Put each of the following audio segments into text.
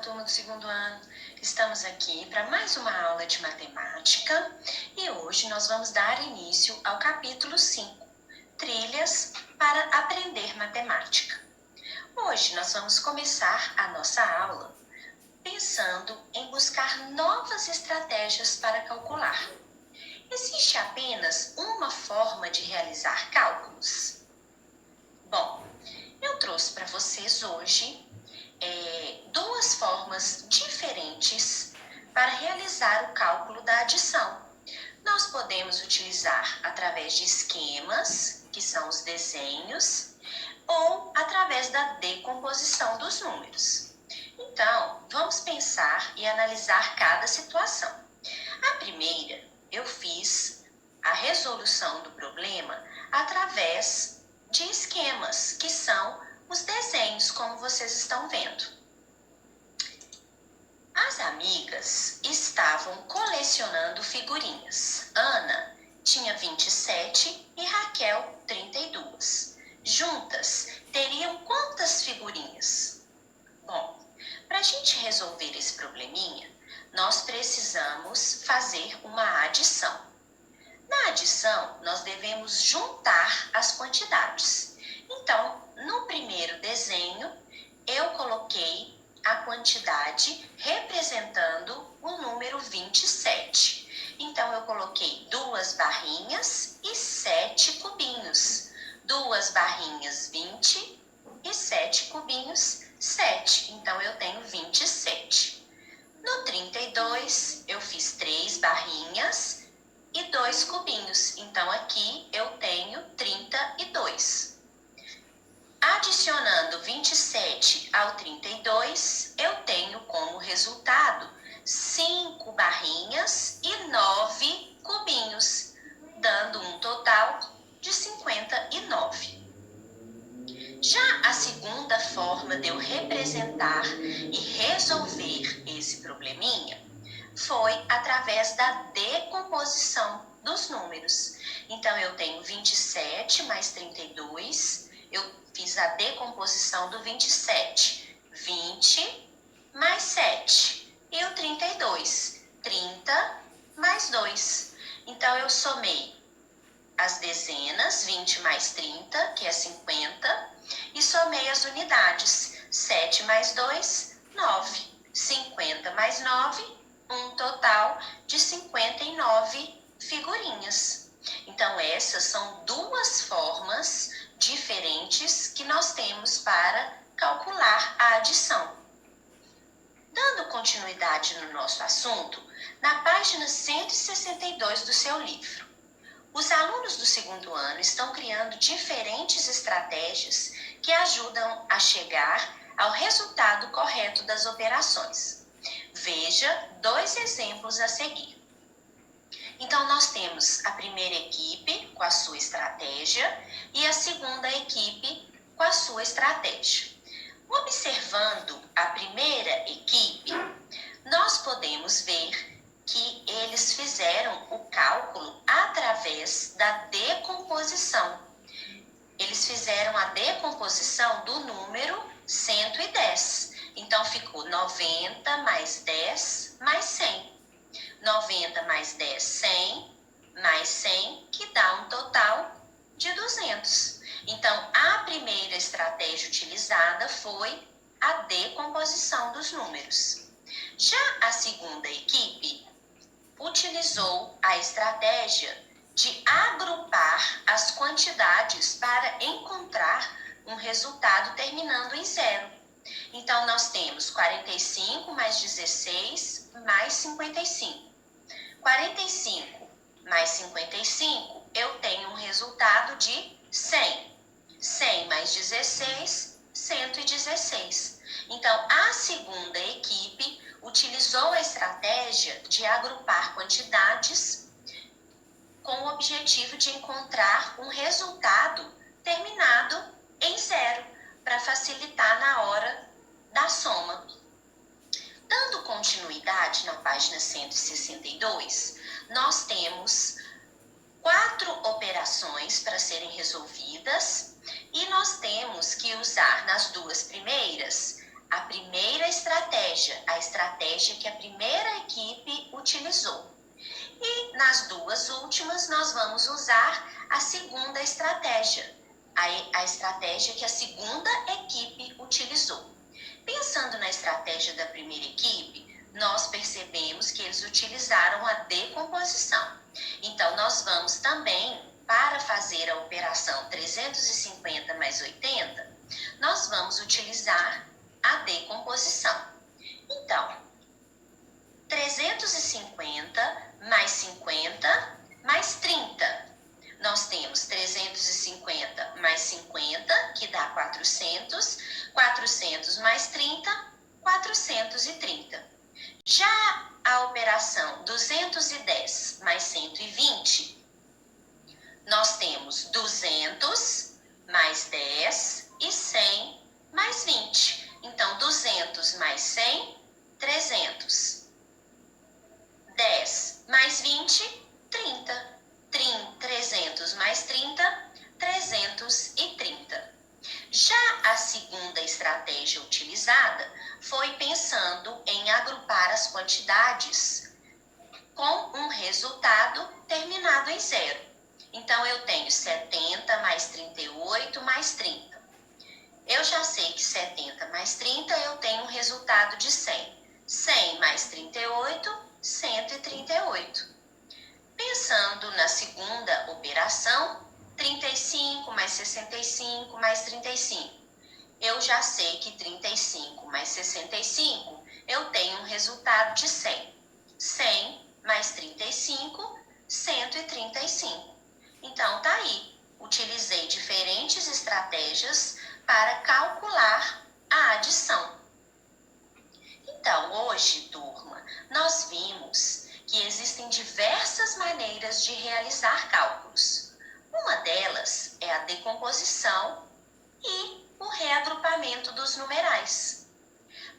turma do segundo ano. Estamos aqui para mais uma aula de matemática e hoje nós vamos dar início ao capítulo 5, Trilhas para aprender matemática. Hoje nós vamos começar a nossa aula pensando em buscar novas estratégias para calcular. Existe apenas uma forma de realizar cálculos? Bom, eu trouxe para vocês hoje duas formas diferentes para realizar o cálculo da adição. Nós podemos utilizar através de esquemas, que são os desenhos, ou através da decomposição dos números. Então, vamos pensar e analisar cada situação. A primeira, eu fiz a resolução do problema através de esquemas, que são os desenhos, como vocês estão vendo. As amigas estavam colecionando figurinhas. Ana tinha 27 e Raquel 32. Juntas, teriam quantas figurinhas? Bom, para a gente resolver esse probleminha, nós precisamos fazer uma adição. Na adição, nós devemos juntar as quantidades. Então, no primeiro desenho, eu coloquei a quantidade representando o número 27. Então, eu coloquei 2 barrinhas e 7 cubinhos. 2 barrinhas, 20 e 7 cubinhos, 7. Então, eu tenho 27. No 32, eu fiz 3 barrinhas e 2 cubinhos. Então, aqui eu tenho 32. Adicionando 27 ao 32, eu tenho como resultado 5 barrinhas e 9 cubinhos, dando um total de 59. Já a segunda forma de eu representar e resolver esse probleminha foi através da decomposição dos números. Então, eu tenho 27 mais 32, eu fiz a decomposição do 27, 20 mais 7, e o 32, 30 mais 2. Então, eu somei as dezenas, 20 mais 30, que é 50, e somei as unidades, 7 mais 2, 9, 50 mais 9, um total de 59 figurinhas. Então, essas são duas formas diferentes que nós temos para calcular a adição. Dando continuidade no nosso assunto, na página 162 do seu livro, os alunos do segundo ano estão criando diferentes estratégias que ajudam a chegar ao resultado correto das operações. Veja 2 exemplos a seguir. Então, nós temos a primeira equipe com a sua estratégia e a segunda equipe com a sua estratégia. Observando a primeira equipe, nós podemos ver que eles fizeram o cálculo através da decomposição. Eles fizeram a decomposição do número 110. Então, ficou 90 mais 10 mais 100. 90 mais 10, 100, mais 100, que dá um total de 200. Então, a primeira estratégia utilizada foi a decomposição dos números. Já a segunda equipe utilizou a estratégia de agrupar as quantidades para encontrar um resultado terminando em 0. Então, nós temos 45 mais 16 mais 55. 45 mais 55, eu tenho um resultado de 100. 100 mais 16, 116. Então, a segunda equipe utilizou a estratégia de agrupar quantidades com o objetivo de encontrar um resultado terminado em 0, para facilitar na hora da soma. Dando continuidade na página 162, nós temos 4 operações para serem resolvidas e nós temos que usar nas 2 primeiras a primeira estratégia, a estratégia que a primeira equipe utilizou. E nas duas últimas, nós vamos usar a segunda estratégia, a estratégia que a segunda equipe utilizou. Pensando na estratégia da primeira equipe, nós percebemos que eles utilizaram a decomposição. Então, nós vamos também, para fazer a operação 350 mais 80, nós vamos utilizar a decomposição. Então, 350 mais 50 mais 30. Nós temos 350 mais 50, que dá 400. 400 mais 30, 430. Já a operação 210 mais 120, nós temos 200 mais 10 e 100 mais 20. Então, 200 mais 100, 300. 10 mais 20, 30. 300 mais 30, 330. Já a segunda estratégia utilizada foi pensando em agrupar as quantidades com um resultado terminado em zero. Então, eu tenho 70 mais 38 mais 30. Eu já sei que 70 mais 30 eu tenho um resultado de 100. 100 mais 38, 138. Pensando na segunda operação, 35 mais 65 mais 35. Eu já sei que 35 mais 65 eu tenho um resultado de 100. 100 mais 35, 135. Então, tá aí. Utilizei diferentes estratégias para calcular a adição. Então, hoje, turma, nós vimos que existem diversas maneiras de realizar cálculos. Uma delas é a decomposição e o reagrupamento dos numerais.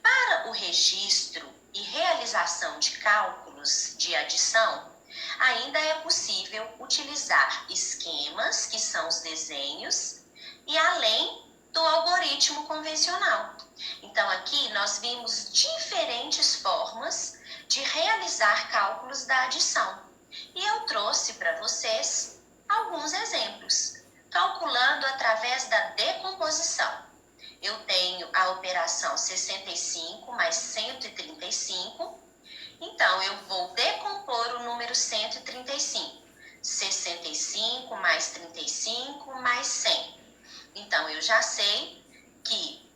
Para o registro e realização de cálculos de adição, ainda é possível utilizar esquemas, que são os desenhos, e além do algoritmo convencional. Então, aqui nós vimos diferentes formas de realizar cálculos da adição. E eu trouxe para vocês alguns exemplos. Calculando através da decomposição. Eu tenho a operação 65 mais 135. Então, eu vou decompor o número 135. 65 mais 35 mais 100. Então, eu já sei que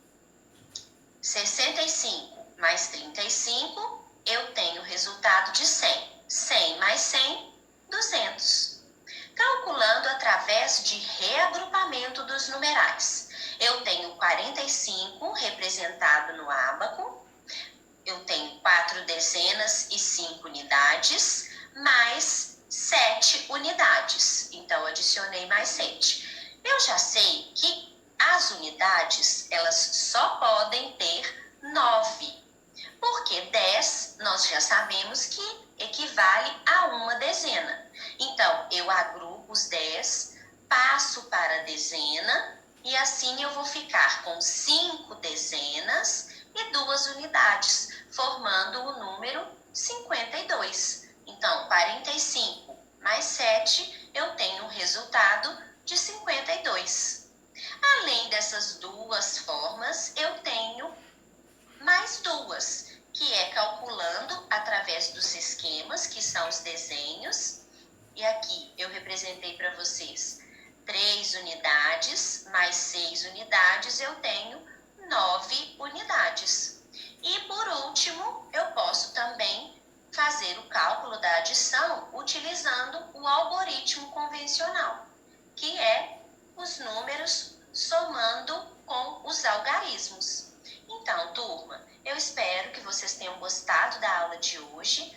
65 mais 35, eu tenho o resultado de 100. 100 mais 100, 200. Calculando através de reagrupamento dos numerais. Eu tenho 45 representado no ábaco. Eu tenho 4 dezenas e 5 unidades, mais 7 unidades. Então, adicionei mais 7. Eu já sei que as unidades, elas só podem ter 9. Porque 10, nós já sabemos que equivale a uma dezena. Então, eu agrupo os 10, passo para a dezena, e assim eu vou ficar com 5 dezenas e 2 unidades, formando o número 52. Então, 45 mais 7, eu tenho um resultado de 52. Além dessas duas formas, eu tenho mais duas, que é calculando através dos esquemas, que são os desenhos. E aqui eu representei para vocês 3 unidades mais 6 unidades, eu tenho 9 unidades. E por último, eu posso também fazer o cálculo da adição utilizando o algoritmo convencional, que é os números somando com os algarismos. Então, turma, eu espero que vocês tenham gostado da aula de hoje.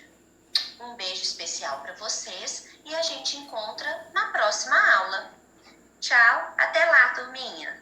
Um beijo especial para vocês e a gente encontra na próxima aula. Tchau, até lá, turminha!